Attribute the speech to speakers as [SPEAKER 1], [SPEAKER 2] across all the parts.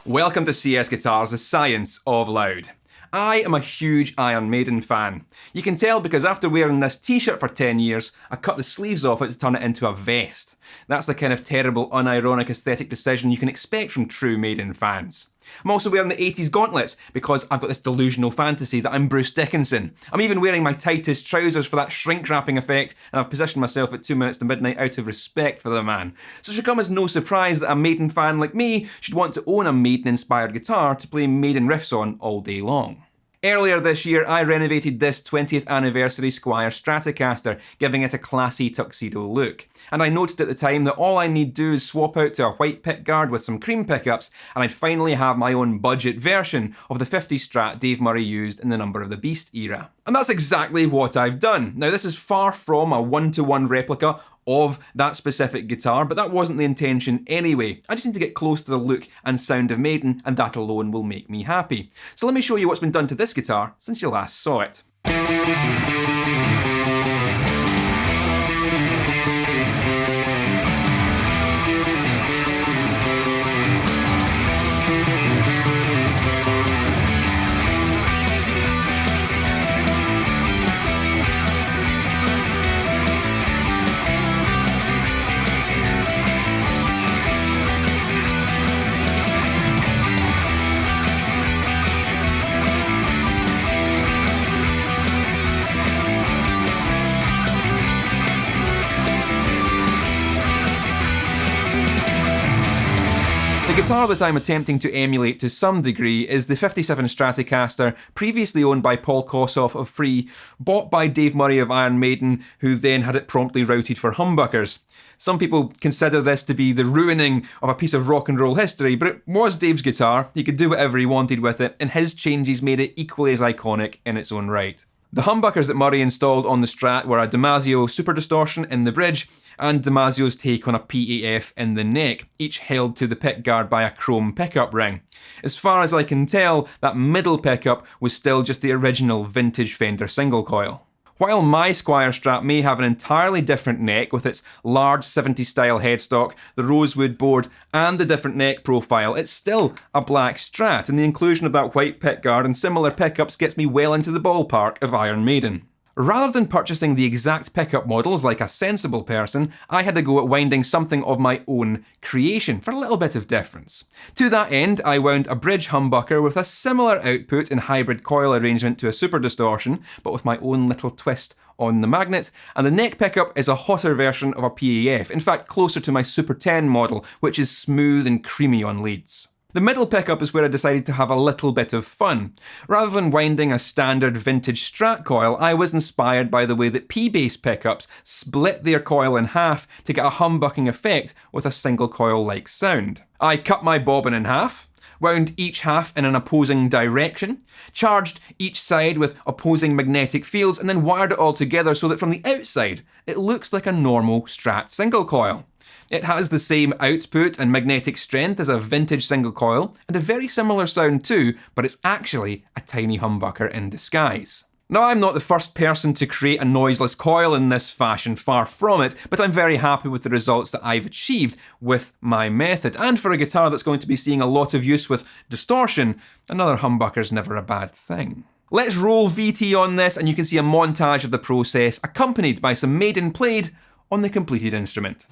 [SPEAKER 1] Welcome to CSGuitars, the science of loud. I am a huge Iron Maiden fan. You can tell because after wearing this t-shirt for 10 years, I cut the sleeves off it to turn it into a vest. That's the kind of terrible, unironic aesthetic decision you can expect from true Maiden fans. I'm also wearing the 80s gauntlets because I've got this delusional fantasy that I'm Bruce Dickinson. I'm even wearing my tightest trousers for that shrink-wrapping effect, and I've positioned myself at 2 minutes to midnight out of respect for the man. So it should come as no surprise that a Maiden fan like me should want to own a Maiden-inspired guitar to play Maiden riffs on all day long. Earlier this year, I renovated this 20th anniversary Squier Stratocaster, giving it a classy tuxedo look. And I noted at the time that all I need do is swap out to a white pickguard with some cream pickups, and I'd finally have my own budget version of the 50s Strat Dave Murray used in the Number of the Beast era. And that's exactly what I've done. Now, this is far from a one-to-one replica of that specific guitar, but that wasn't the intention anyway. I just need to get close to the look and sound of Maiden, and that alone will make me happy. So let me show you what's been done to this guitar since you last saw it. The guitar that I'm attempting to emulate to some degree is the 57 Stratocaster, previously owned by Paul Kossoff of Free, bought by Dave Murray of Iron Maiden, who then had it promptly routed for humbuckers. Some people consider this to be the ruining of a piece of rock and roll history, but it was Dave's guitar, he could do whatever he wanted with it, and his changes made it equally as iconic in its own right. The humbuckers that Murray installed on the Strat were a Damasio Super Distortion in the bridge and Damasio's take on a PAF in the neck, each held to the pickguard by a chrome pickup ring. As far as I can tell, that middle pickup was still just the original vintage Fender single coil. While my Squier Strat may have an entirely different neck with its large 70s style headstock, the rosewood board and the different neck profile, it's still a black Strat, and the inclusion of that white pickguard and similar pickups gets me well into the ballpark of Iron Maiden. Rather than purchasing the exact pickup models like a sensible person, I had to go at winding something of my own creation for a little bit of difference. To that end, I wound a bridge humbucker with a similar output and hybrid coil arrangement to a Super Distortion, but with my own little twist on the magnet, and the neck pickup is a hotter version of a PAF, in fact closer to my Super 10 model, which is smooth and creamy on leads. The middle pickup is where I decided to have a little bit of fun. Rather than winding a standard vintage Strat coil, I was inspired by the way that P-bass pickups split their coil in half to get a humbucking effect with a single coil-like sound. I cut my bobbin in half, wound each half in an opposing direction, charged each side with opposing magnetic fields, and then wired it all together so that from the outside, it looks like a normal Strat single coil. It has the same output and magnetic strength as a vintage single coil, and a very similar sound too, but it's actually a tiny humbucker in disguise. Now, I'm not the first person to create a noiseless coil in this fashion, far from it, but I'm very happy with the results that I've achieved with my method. And for a guitar that's going to be seeing a lot of use with distortion, another humbucker's never a bad thing. Let's roll VT on this, and you can see a montage of the process, accompanied by some Maiden played on the completed instrument.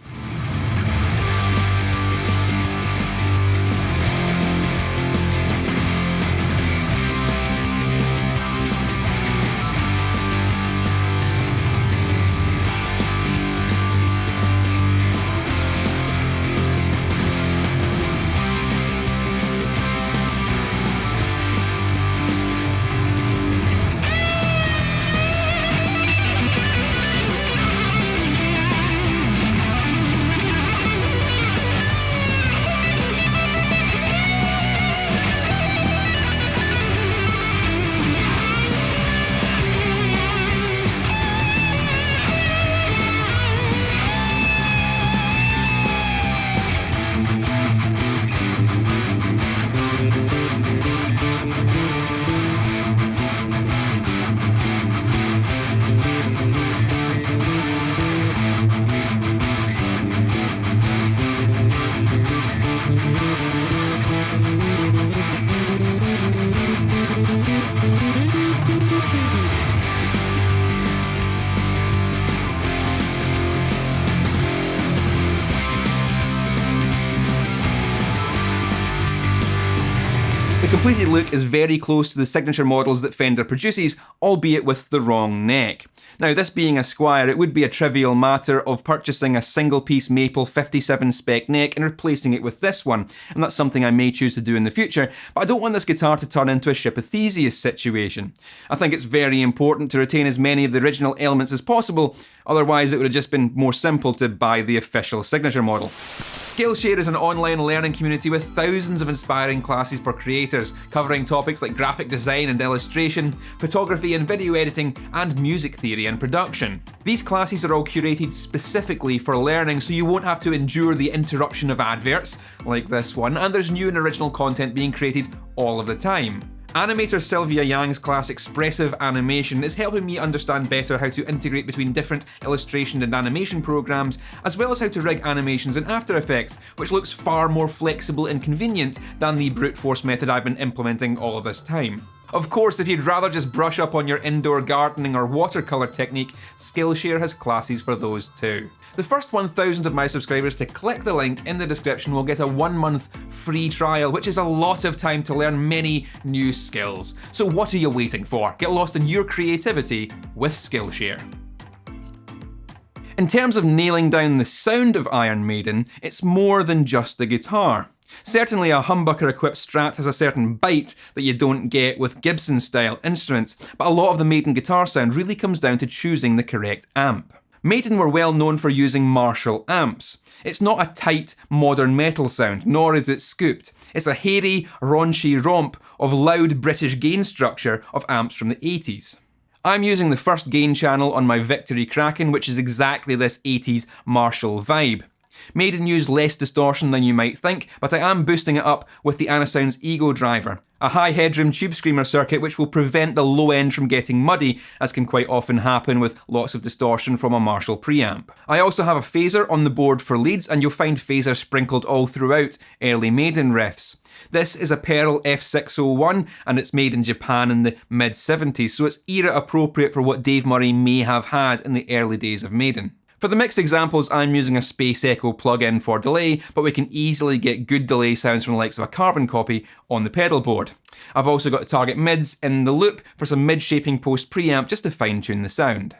[SPEAKER 1] The completed look is very close to the signature models that Fender produces, albeit with the wrong neck. Now, this being a Squier, it would be a trivial matter of purchasing a single-piece maple 57 spec neck and replacing it with this one, and that's something I may choose to do in the future, but I don't want this guitar to turn into a Ship of Theseus situation. I think it's very important to retain as many of the original elements as possible, otherwise it would have just been more simple to buy the official signature model. Skillshare is an online learning community with thousands of inspiring classes for creators, covering topics like graphic design and illustration, photography and video editing, and music theory and production. These classes are all curated specifically for learning, so you won't have to endure the interruption of adverts, like this one, and there's new and original content being created all of the time. Animator Sylvia Yang's class Expressive Animation is helping me understand better how to integrate between different illustration and animation programs, as well as how to rig animations in After Effects, which looks far more flexible and convenient than the brute force method I've been implementing all of this time. Of course, if you'd rather just brush up on your indoor gardening or watercolour technique, Skillshare has classes for those too. The first 1,000 of my subscribers to click the link in the description will get a 1-month free trial, which is a lot of time to learn many new skills. So what are you waiting for? Get lost in your creativity with Skillshare. In terms of nailing down the sound of Iron Maiden, it's more than just the guitar. Certainly a humbucker-equipped Strat has a certain bite that you don't get with Gibson-style instruments, but a lot of the Maiden guitar sound really comes down to choosing the correct amp. Maiden were well known for using Marshall amps. It's not a tight, modern metal sound, nor is it scooped. It's a hairy, raunchy romp of loud British gain structure of amps from the 80s. I'm using the first gain channel on my Victory Kraken, which is exactly this 80s Marshall vibe. Maiden use less distortion than you might think, but I am boosting it up with the Anasound's Ego Driver, a high headroom tube screamer circuit which will prevent the low end from getting muddy, as can quite often happen with lots of distortion from a Marshall preamp. I also have a phaser on the board for leads, and you'll find phaser sprinkled all throughout early Maiden riffs. This is a Pearl F601 and it's made in Japan in the mid-70s, so it's era appropriate for what Dave Murray may have had in the early days of Maiden. For the mixed examples, I'm using a Space Echo plugin for delay, but we can easily get good delay sounds from the likes of a carbon copy on the pedal board. I've also got to target mids in the loop for some mid-shaping post preamp just to fine-tune the sound.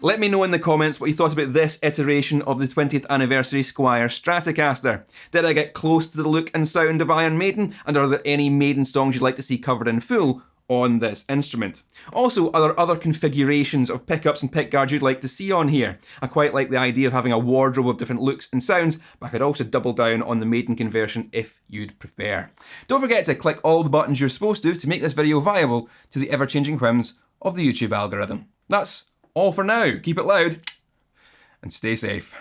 [SPEAKER 1] Let me know in the comments what you thought about this iteration of the 20th anniversary Squier Stratocaster. Did I get close to the look and sound of Iron Maiden, and are there any Maiden songs you'd like to see covered in full on this instrument? Also, are there other configurations of pickups and pickguards you'd like to see on here? I quite like the idea of having a wardrobe of different looks and sounds, but I could also double down on the Maiden conversion if you'd prefer. Don't forget to click all the buttons you're supposed to make this video viable to the ever-changing whims of the YouTube algorithm. That's all for now. Keep it loud and stay safe.